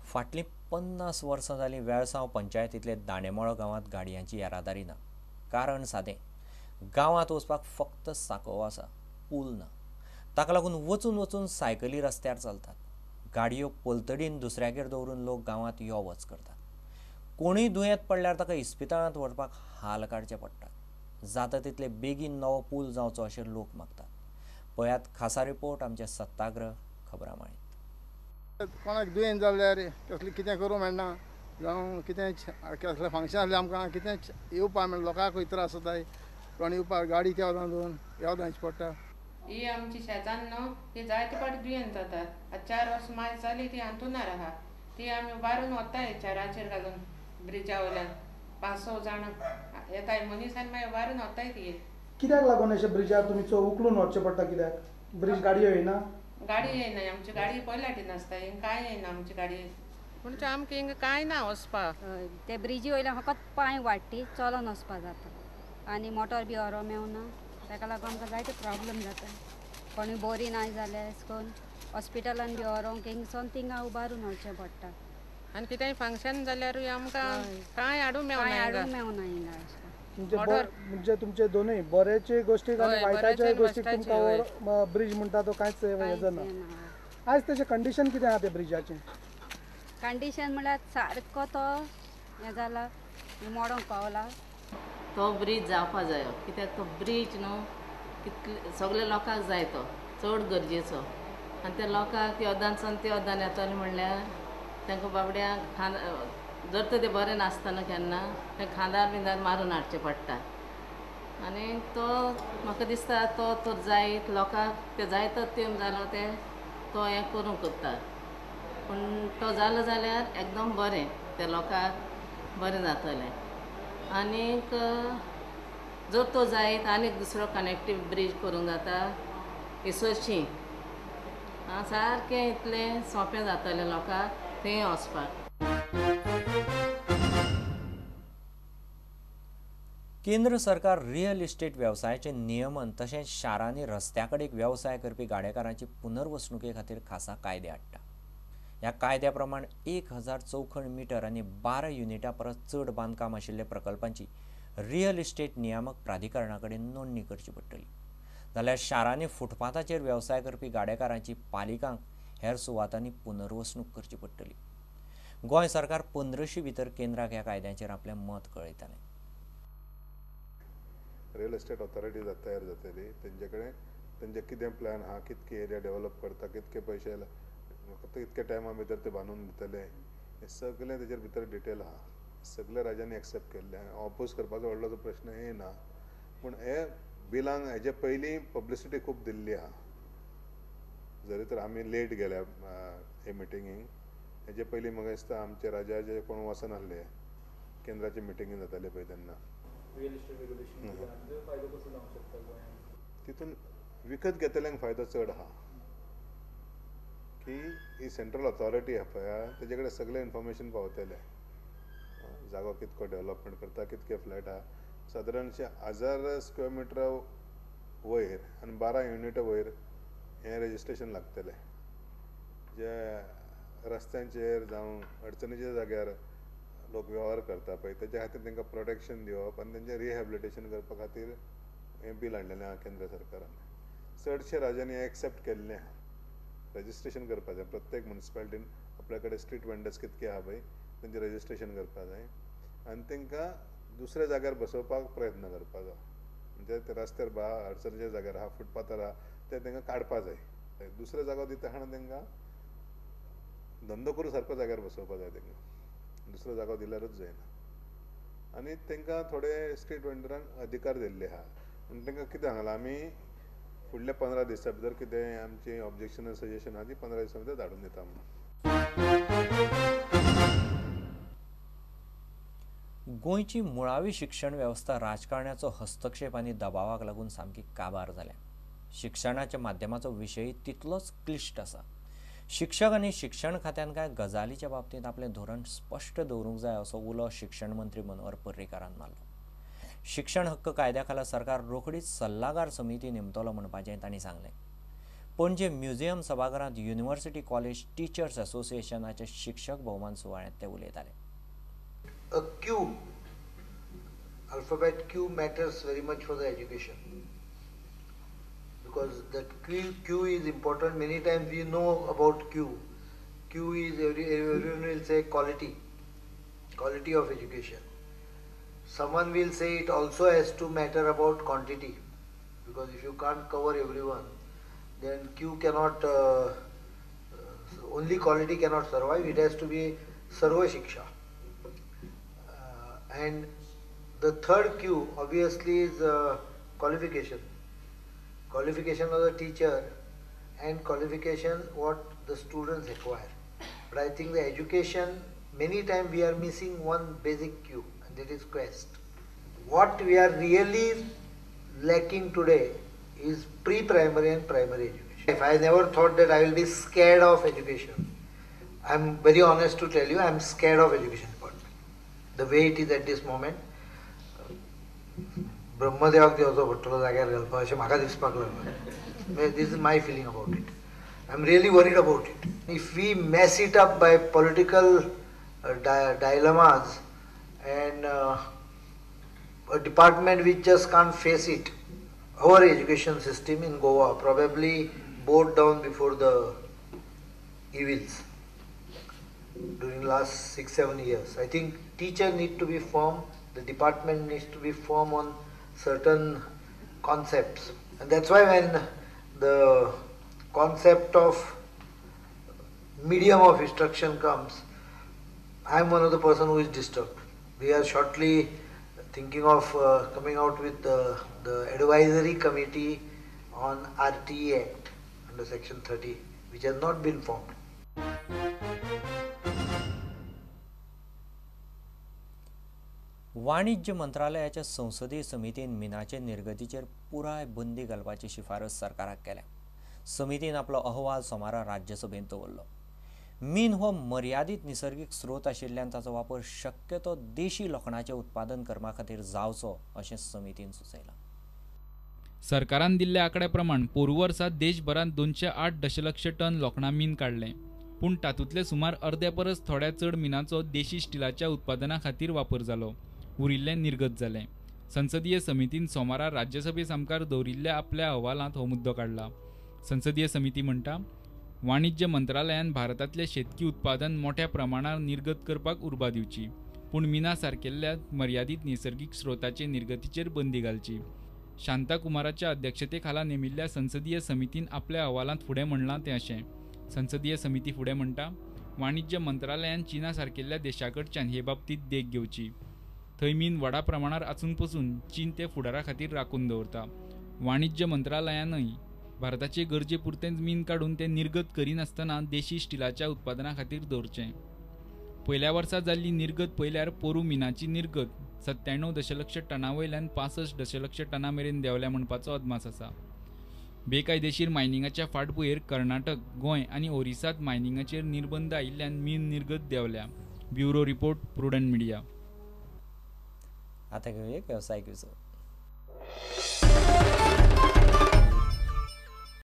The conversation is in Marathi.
फाटलीं 50 वर्सां जालीं वेळसांव पंचायतींतले दांडेमळो गांवांत गाडयांची येरादारी ना. कारण सादें, गांवांत वचपाक फक्त सांकवो आसा, पूल ना. ताका लागून वचून वचून सायकली रस्त्यार चलतात. गाडयो पलतडीन दुसऱ्यागेर दवरून लोक गांवांत यो वच करतात. कोणूय दुयेंत पडल्यार ताका इस्पितळांत व्हरपाक हाल काडचे पडटात. जाता तितले बेगीन नवो पूल जावचो अशें लोक मागतात. पळयात खासा रिपोर्ट आमचे सत्ताग्रह खबरामाळींत. कोणाक दुयेंत जाल्यार कसलें कितें करूं मेळना जावं कितें कसलें फंक्शन आसलें आमकां कितें येवपा मेळना लोकांकूय त्रास जाताय. कोण येवपाक गाडी केवदां दोन येवदांची पडटा. ही आमची शेतान न्हू ती जायते फावटी दुयेंत जाता. 4 वर्स मायज जाली ती हातूनार आहा. ती आमी उबारून वताय चाराचेर घालून ब्रिजा वयल्यान 5-6 जाण येताय मनीस आनी मागीर उबारून वताय ती. कित्याक लागून अशें ब्रिजार तुमी उखलून वचचें पडटा? कित्याक ब्रिज गाडयो येयना? गाडी येयना आमची गाडी पयलाटीन आसता. हिंगा कांय येयना आमची गाडी. म्हणजे आमकां हिंगा कांय ना वचपाक. ते ब्रिजी वयल्यान फकत पांय वाडटी चलोन वचपा जाता आनी मोटर बी व्हरो मेवना. ताका लागून आमकां जायते प्रॉब्लेम जाता. कोणूय बरी ना जाल्यार अशें करून हॉस्पिटलान बी व्हरोंक हिंगसून थिंगा उबारून वचचें पडटा. आनी कितेंय फंक्शन जाल्यारूय आमकां कांय हाडूंक मेवना. हिंगा म्हणजे तुमचे दोनूय बरेचे गोष्टीक आनी वायटाचे गोष्टीक तुमकां ब्रिज म्हणटा तो कांयच हे जाना. आयज तेजें कंडिशन कितें आहा ते ब्रिजाचें? कंडिशन म्हळ्यार सारको तो हें जाला मोडोंक पावला. तो ब्रीज जावपा जायो कित्याक तो ब्रीज न्हू कितले सगळे लोकांक जाय तो चड गरजेचो. आनी त्या लोकांक योद्दांसान ते योद्दान येतले म्हणल्यार तांकां बाबड्यांक जर तर ते बरें नासतना केन्ना ते खांदार बिंदार मारून हाडचें पडटा. आनी तो म्हाका दिसता तो जायत लोकांक ते जायतच तेम जालो ते तो हें करूंक करता. पूण तो जालो जाल्यार एकदम बरें ते लोकांक बरें जातलें. आनीक जर तो जायत आनीक दुसरो कनेक्टीव ब्रीज करूंक जाता इसोरशी सारकें इतलें सोंपें जातलें लोकांक थंय वचपाक. केंद्र सरकार रियल इस्टेट वेवसायाचे नियमन तशेंच शारांनी रस्त्या कडेक वेवसाय करपी गाडेकारांची पुनर्वसणुके खातीर खासा कायदे हाडटा. ह्या कायद्या प्रमाण 1000 चौखण मीटर आनी 12 युनिटां परस चड बांदकाम आशिल्ल्या प्रकल्पांची रियल इस्टेट नियामक प्राधिकरणा कडेन नोंदणी करची पडटली. जाल्यार शारांनी फुटपाथाचेर वेवसाय करपी गाडेकारांची पालिकांक हेर सुवातांनी पुनर्वसणूक करची पडटली. गोंय सरकार 15शी भितर केंद्राक ह्या कायद्याचेर आपलें मत कळयतलें. रियल एस्टेट ऑथॉरिटी तयार जातली. तेंचे कडेन तेंचे कितें प्लॅन आहा, कितके एरिया डेव्हलप करता, कितके पयशे इतके टायमा भितर ते बांदून दितले, हे सगळें तेजेर भितर डिटेल आहा. सगळ्या राज्यांनी एक्सेप्ट केल्ले. ऑपोज करपाचो व्हडलो प्रश्न येना. पूण हे बिलांक हेजे पयलीं पब्लिसिटी खूब दिल्ली आहा. जरी तर आमी लेट गेल्या हे मिटिंगेक. हेजे पयलीं म्हाका दिसता आमचे राज्याचे कोण वचन आसले केंद्राचे मिटिंगी जाताले पळय तेन्ना. तितून विकत घेतल्यांक फायदो चड आहा की ही सेंट्रल ऑथॉरिटी आहा पळय तेजे कडेन सगळें इन्फॉर्मेशन पावतले. जागो कितको डेव्हलपमेंट करता, कितके फ्लॅट आहा. सादारणशे 1000 स्क्वेअर मिटरा वयर आनी 12 युनिटा वयर हें रेजिस्ट्रेशन लागतलें. जे रस्त्यांचेर जावं अडचणीच्या जाग्यार लोक वेव्हार करता पळय तेच्या खातीर तांकां प्रोटेक्शन दिवप आनी तेंचें रिहॅबिलिटेशन करपा खातीर हें बील हाडलेलें आहा केंद्र सरकारान. चडशे राज्यांनी हें एक्सेप्ट केल्लें आहा. रजिस्ट्रेशन करपा जाय प्रत्येक म्युनिसिपालिटीन. आपल्या कडेन स्ट्रीट वेंडर्स कितके आहा पळय तेंचें रजिस्ट्रेशन करपा जाय आनी तांकां दुसऱ्या जाग्यार बसोवपाक प्रयत्न करपा जाय. म्हणजे ते रस्त्यार अडचणीच्या जाग्यार आहा, फुटपाथार आहा ते तांकां काडपा जाय. दुसरो जागो दिता आनी तांकां धंदो करूं सारको जाग्यार बसोवपा जाय. तांकां दुसरो जागो दिल्यारूच जायना. आनी तांकां थोडे स्ट्रीट वेंडरांक अधिकार दिल्ले आहा. आनी तांकां कितें सांगलां आमी फुडल्या 15 दिसां भितर कितें आमची ऑब्जेक्शन सजेशन आहा ती 15 दिसां भितर धाडून दिता म्हणून. गोंयची मुळावी शिक्षण वेवस्था राजकारण्याचो हस्तक्षेप आनी दबावाक लागून सामकी काबार जाल्या. शिक्षणाच्या माध्यमाचो विशय तितलोच क्लिश्ट आसा. शिक्षक आनी शिक्षण खात्यान कांय गजालीच्या बाबतींत आपलें धोरण स्पश्ट दवरूंक जाय असो उलो शिक्षण मंत्री मनोहर पर्रीकारान मारलो. शिक्षण हक्क कायद्या खाला सरकार रोखडीच सल्लागार समिती नेमतलो म्हणपाचें तांणी सांगलें. पणजे म्युझियम सभाघरांत युनिव्हर्सिटी कॉलेज टीचर्स असोसिएशनाचे शिक्षक भोवमान सुवाळ्यांत ते उलयताले. A Q, alphabet Q matters very much for the education, because that Q is important. Many times we know about Q. Q is everyone will say quality of education. Someone will say it also has to matter about quantity, because if you can't cover everyone, then Q cannot, only quality cannot survive. It has to be Sarva Shiksha. And the third Q obviously is qualification. Qualification of the teacher and qualification what the students acquire. But I think the education, many times we are missing one basic Q, and that is quest. What we are really lacking today is pre-primary and primary education. If I never thought that I will be scared of education, I am very honest to tell you, I am scared of education department. The way it is at this moment, ब्रह्मदेवाक देवाचो भट्टलो जाग्यार घालपाक अशें म्हाका दिसपाक लागलें. This is my feeling about it. I am really worried about it. If we mess it up by political dilemmas and a department which just can't face it, our education system in Goa probably bowed down before the evils during last 6-7 years. I think teacher need to be firm, the department needs to be firm on certain concepts, and that's why when the concept of medium of instruction comes, I am one of the person who is disturbed. We are shortly thinking of coming out with the advisory committee on RTE Act under section 30, which has not been formed. वाणिज्य मंत्रालयाच्या संसदीय समितीन मिनाचे निर्गतीचेर पुराय बंदी घालपाची शिफारस सरकाराक केल्या. समितीन आपलो अहवाल सोमारा राज्यसभेत दवरलो. मीन हो मर्यादीत निसर्गीक स्रोत आशिल्ल्यान ताचो वापर शक्यतो देशी लोखणाचे उत्पादन करपा खातीर जावचो अशें समितीन सुचयलां. सरकारान दिल्ल्या आंकड्या प्रमाण पोरू वर्सा देशभरांत 208 दशलक्ष टन लोखणा मीन काडले, पूण तातूंतले सुमार अर्द्या परस थोड्या चड मिनाचो देशी स्टिलाच्या उत्पादना खातीर वापर जालो, उरिल्लें निर्गत जालें. संसदीय समितीन सोमारा राज्यसभे सामकार दवरिल्ल्या आपल्या अहवालांत हो मुद्दो काडला. संसदीय समिती म्हणटा, वाणिज्य मंत्रालयान भारतातले शेतकी उत्पादन मोठ्या प्रमाणार निर्गत करपाक उर्बा दिवची, पूण मिना सारकेल्ल्या मर्यादीत नैसर्गिक स्रोताचे निर्गतीचेर बंदी घालची. शांता कुमाराच्या अध्यक्षते खाला नेमिल्ल्या संसदीय समितीन आपल्या अहवालांत फुडें म्हणलां तें अशें. संसदीय समिती फुडें म्हणटा, वाणिज्य मंत्रालयान चीना सारकेल्ल्या देशाकडच्यान हे बाबतींत देख घेवची. थंय मीन व्हडा प्रमाणार आसून पसून चीन ते फुडारा खातीर राखून दवरता. वाणिज्य मंत्रालयानय भारताचे गरजे पुरतेंच मीन काडून ते निर्गत करिनासतना देशी स्टिलाच्या उत्पादना खातीर दवरचें. पयल्या वर्सा जाल्ली निर्गत पयल्यार पोरू मिनाची निर्गत 97 दशलक्ष टना वयल्यान 65 दशलक्ष टना मेरेन देंवल्या म्हणपाचो अदमास आसा. बेकायदेशीर मायनिंगाच्या फाटभुंयेर कर्नाटक, गोंय आनी ओरिसांत मायनिंगाचेर निर्बंध आयिल्ल्यान मीन निर्गत देंवल्या. Bureau report, prudent media. आता घेऊया एक व्यावसायिक विसर.